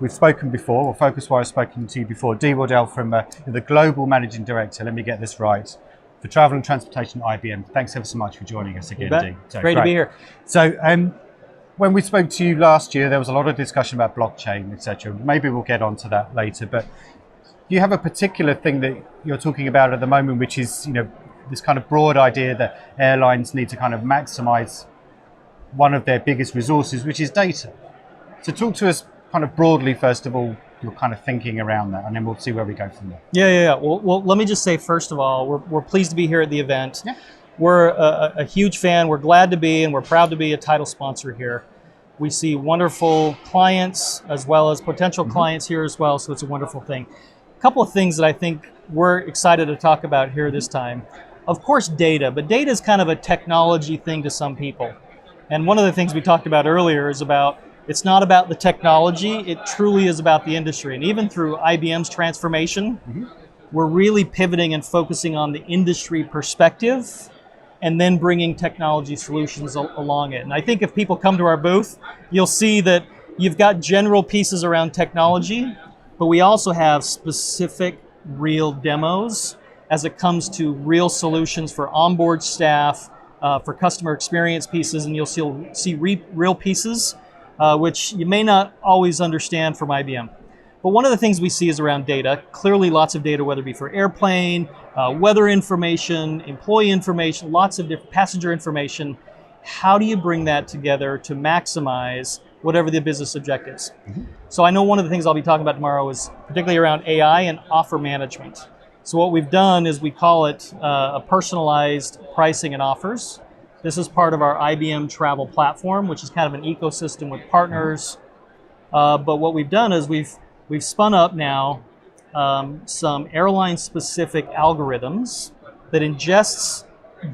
we've spoken before, or PhocusWire has spoken to you before. Dee Waddell from the Global Managing Director, let me get this right, for Travel and Transportation at IBM. Thanks ever so much for joining us again, Dee. So, great to be here. So when we spoke to you last year, there was a lot of discussion about blockchain, etc. Maybe we'll get onto that later, but do you have a particular thing that you're talking about at the moment, which is, this kind of broad idea that airlines need to kind of maximize one of their biggest resources, which is data? So talk to us kind of broadly, first of all, your kind of thinking around that, and then we'll see where we go from there. Yeah. Well, let me just say, first of all, we're pleased to be here at the event. Yeah. We're a huge fan. We're glad to be, and we're proud to be a title sponsor here. We see wonderful clients as well as potential clients here as well, so it's a wonderful thing. A couple of things that I think we're excited to talk about here this time. Of course, data, but data is kind of a technology thing to some people. And one of the things we talked about earlier is about, it's not about the technology, it truly is about the industry. And even through IBM's transformation, we're really pivoting and focusing on the industry perspective and then bringing technology solutions along it. And I think if people come to our booth, you'll see that you've got general pieces around technology, but we also have specific real demos as it comes to real solutions for onboard staff, for customer experience pieces, and you'll see real pieces, which you may not always understand from IBM. But one of the things we see is around data. Clearly lots of data, whether it be for airplane, weather information, employee information, lots of different passenger information. How do you bring that together to maximize whatever the business objectives? So I know one of the things I'll be talking about tomorrow is particularly around AI and offer management. So what we've done is we call it a personalized pricing and offers. This is part of our IBM travel platform, which is kind of an ecosystem with partners. But what we've done is we've spun up now some airline-specific algorithms that ingests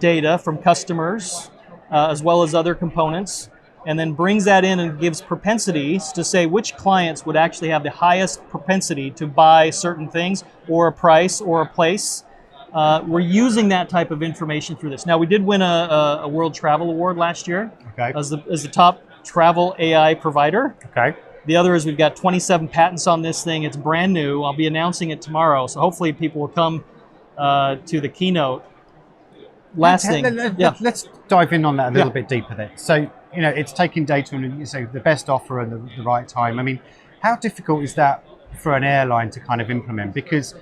data from customers as well as other components, and then brings that in and gives propensities to say which clients would actually have the highest propensity to buy certain things, or a price, or a place. We're using that type of information through this. Now, we did win a World Travel Award last year as the top travel AI provider. The other is we've got 27 patents on this thing. It's brand new. I'll be announcing it tomorrow, so hopefully people will come to the keynote. Let's dive in on that a little bit deeper then. So, it's taking data and you say the best offer at the right time. I mean, how difficult is that for an airline to kind of implement? Because,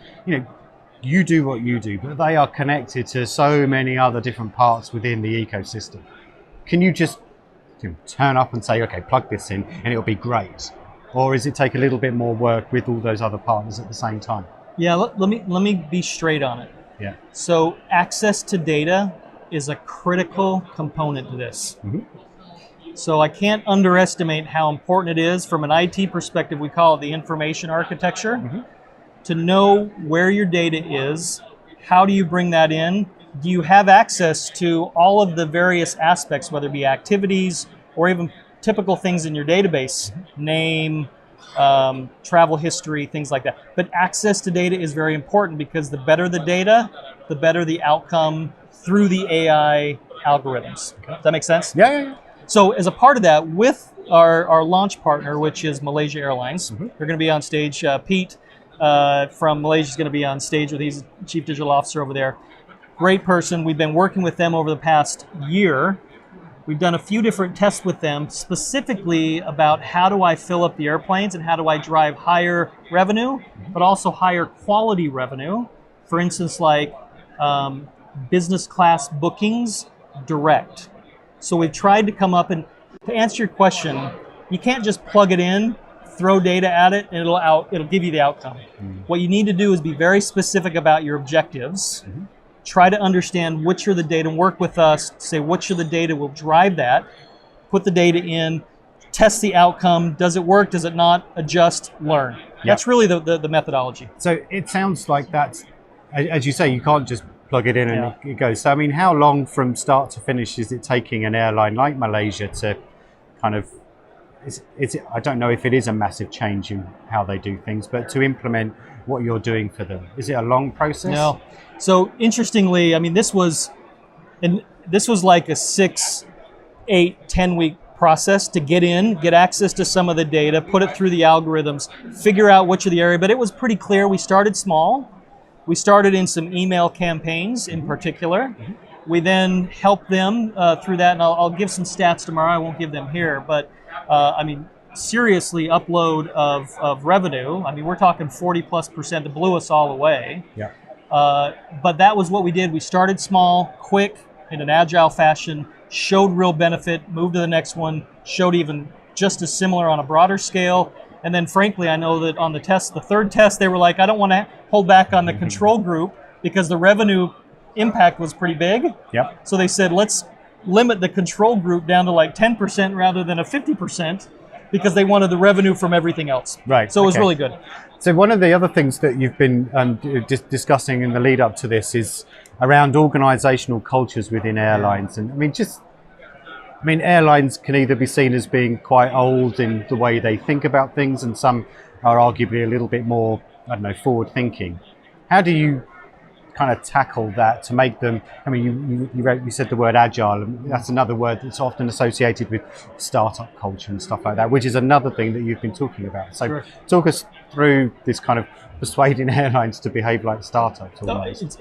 you do what you do, but they are connected to so many other different parts within the ecosystem. Can you just turn up and say, okay, plug this in and it'll be great? Or is it take a little bit more work with all those other partners at the same time? Yeah, let me be straight on it. Yeah. So access to data is a critical component to this. So I can't underestimate how important it is from an IT perspective. We call it the information architecture. To know where your data is, how do you bring that in? Do you have access to all of the various aspects, whether it be activities or even typical things in your database, name, travel history, things like that. But access to data is very important, because the better the data, the better the outcome through the AI algorithms. Does that make sense? Yeah. So as a part of that, with our launch partner, which is Malaysia Airlines, they're going to be on stage. Pete from Malaysia is going to be on stage with his Chief Digital Officer over there. Great person. We've been working with them over the past year. We've done a few different tests with them, specifically about how do I fill up the airplanes and how do I drive higher revenue, but also higher quality revenue. For instance, like business class bookings direct. So we've tried to come up, and to answer your question, you can't just plug it in, throw data at it, and it'll give you the outcome. What you need to do is be very specific about your objectives. Try to understand which are the data, and work with us to say which of the data will drive that. Put the data in, test the outcome. Does it work? Does it not? Adjust, learn. That's really the methodology. So it sounds like that's, as you say, you can't just plug it in and it goes. So I mean, how long from start to finish is it taking an airline like Malaysia to kind of, I don't know if it is a massive change in how they do things, but to implement what you're doing for them? Is it a long process? No. So interestingly, I mean, this was like a 6, 8, 10 week process to get in, get access to some of the data, put it through the algorithms, figure out which of the area. But it was pretty clear. We started small. We started in some email campaigns in particular. We then helped them through that, and I'll give some stats tomorrow. I won't give them here, but I mean, seriously, upload of revenue. I mean, we're talking 40+% that blew us all away. Yeah. But that was what we did. We started small, quick, in an agile fashion, showed real benefit, moved to the next one, showed even just as similar on a broader scale. And then frankly, I know that on the test, the third test, they were like, I don't want to hold back on the control group because the revenue impact was pretty big. Yep. So they said, let's limit the control group down to like 10% rather than a 50% because they wanted the revenue from everything else. Right. So it was really good. So one of the other things that you've been discussing in the lead up to this is around organizational cultures within airlines. And I mean, airlines can either be seen as being quite old in the way they think about things, and some are arguably a little bit more, I don't know, forward thinking. How do you kind of tackle that to make them, I mean, you said the word agile, and that's another word that's often associated with startup culture and stuff like that, which is another thing that you've been talking about. So Sure. Talk us through this kind of persuading airlines to behave like startups almost.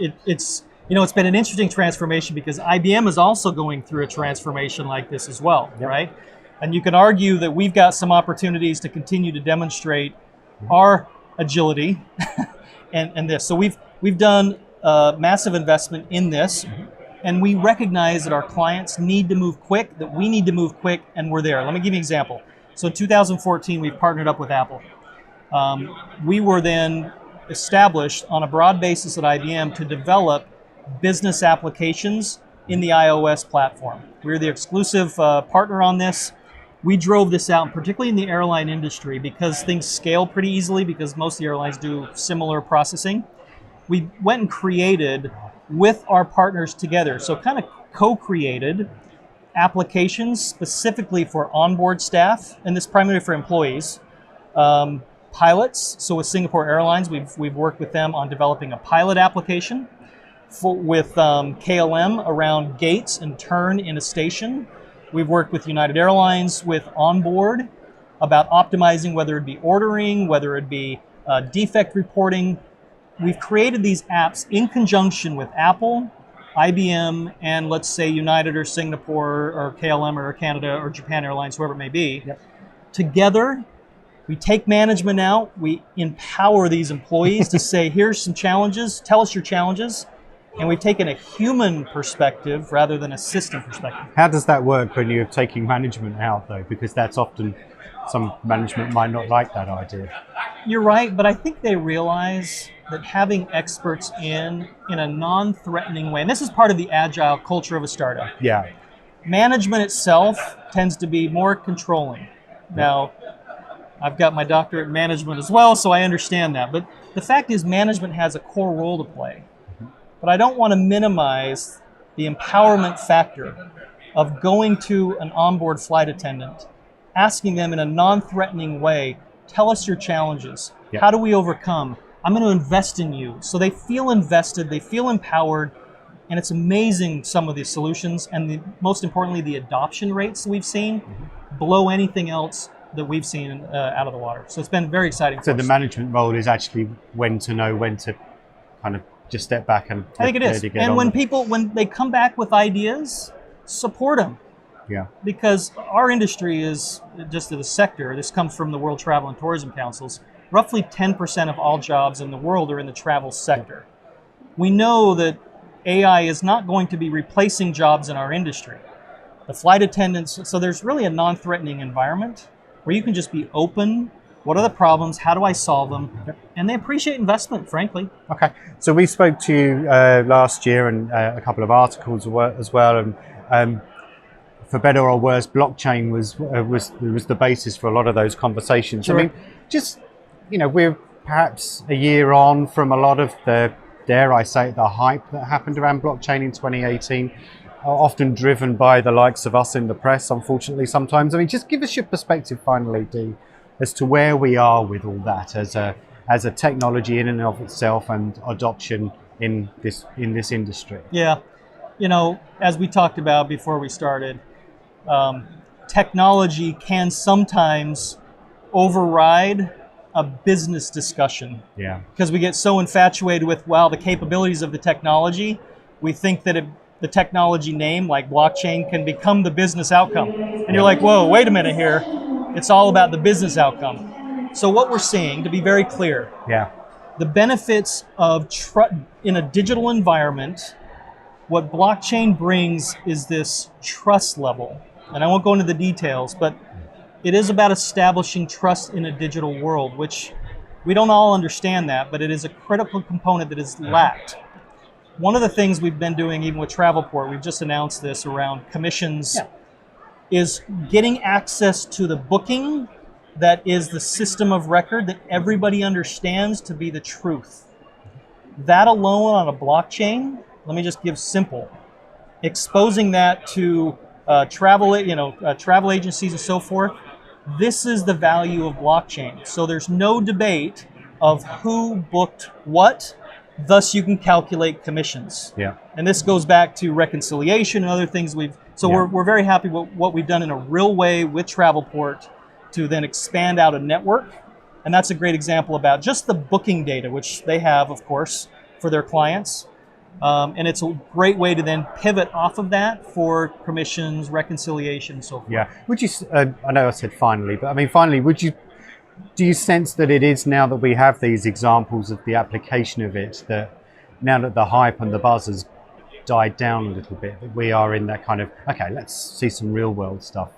It's been an interesting transformation because IBM is also going through a transformation like this as well, Yep. right? And you can argue that we've got some opportunities to continue to demonstrate our agility and this. So we've done massive investment in this, and we recognize that our clients need to move quick, that we need to move quick, and we're there. Let me give you an example. So in 2014, we partnered up with Apple. We were then established on a broad basis at IBM to develop business applications in the iOS platform. We're the exclusive partner on this. We drove this out, particularly in the airline industry, because things scale pretty easily because most of the airlines do similar processing. We went and created with our partners together, so kind of co-created applications specifically for onboard staff, and this primarily for employees. Pilots, so with Singapore Airlines, we've worked with them on developing a pilot application. With KLM around gates and turn in a station. We've worked with United Airlines with onboard about optimizing whether it be ordering, whether it be defect reporting. We've created these apps in conjunction with Apple, IBM, and let's say United or Singapore or KLM or Canada or Japan Airlines, whoever it may be. Yep. Together, we take management out, we empower these employees to say, here's some challenges, tell us your challenges. And we've taken a human perspective rather than a system perspective. How does that work when you're taking management out, though? Because that's often, some management might not like that idea. You're right, but I think they realize that having experts in a non-threatening way, and this is part of the agile culture of a startup. Yeah. Management itself tends to be more controlling. Now, I've got my doctorate in management as well, so I understand that. But the fact is management has a core role to play. But I don't want to minimize the empowerment factor of going to an onboard flight attendant, asking them in a non-threatening way, tell us your challenges. Yeah. How do we overcome? I'm going to invest in you. So they feel invested, they feel empowered, and it's amazing some of the solutions and most importantly, the adoption rates we've seen below anything else that we've seen out of the water. So it's been very exciting. So the management role is actually when to know when to kind of just step back and I think it is. And when they come back with ideas, support them. Yeah. Because our industry is just the sector. This comes from the World Travel and Tourism Councils. Roughly 10% of all jobs in the world are in the travel sector. We know that AI is not going to be replacing jobs in our industry. The flight attendants, so there's really a non-threatening environment where you can just be open. What are the problems? How do I solve them? And they appreciate investment, frankly. Okay. So we spoke to you last year and a couple of articles as well. And for better or worse, blockchain was the basis for a lot of those conversations. Sure. I mean, just, we're perhaps a year on from a lot of the, dare I say, the hype that happened around blockchain in 2018. Often driven by the likes of us in the press, unfortunately, sometimes. I mean, just give us your perspective finally, Dee, as to where we are with all that as a technology in and of itself and adoption in this industry. Yeah, as we talked about before we started, technology can sometimes override a business discussion. Yeah. Because we get so infatuated with, wow, the capabilities of the technology, we think that the technology name, like blockchain, can become the business outcome. And you're like, whoa, wait a minute here. It's all about the business outcome. So what we're seeing, to be very clear, the benefits of in a digital environment, what blockchain brings is this trust level. And I won't go into the details, but it is about establishing trust in a digital world, which we don't all understand that, but it is a critical component that is lacked. One of the things we've been doing, even with Travelport, we've just announced this around commissions, is getting access to the booking that is the system of record that everybody understands to be the truth. That alone on a blockchain, let me just give simple, exposing that to travel agencies and so forth. This is the value of blockchain. So there's no debate of who booked what, thus you can calculate commissions. Yeah. And this goes back to reconciliation and other things we're very happy with what we've done in a real way with Travelport to then expand out a network. And that's a great example about just the booking data, which they have, of course, for their clients. And it's a great way to then pivot off of that for commissions, reconciliation, and so forth. Yeah. Would you, I know I said finally, but I mean, finally, do you sense that it is, now that we have these examples of the application of it, that now that the hype and the buzz has died down a little bit, that we are in that kind of, okay, let's see some real world stuff?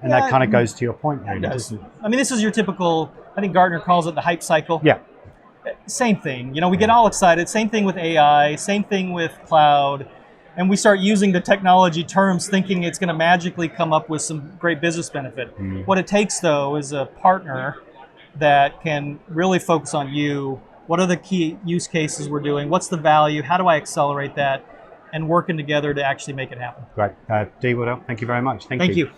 And that kind of goes to your point, really, doesn't it? I mean, this is your typical, I think Gartner calls it the hype cycle. Yeah. Same thing. We get all excited. Same thing with AI, same thing with cloud. And we start using the technology terms thinking it's going to magically come up with some great business benefit. What it takes, though, is a partner that can really focus on you. What are the key use cases we're doing? What's the value? How do I accelerate that? And working together to actually make it happen. Great. Dee Waddell, thank you very much. Thank you.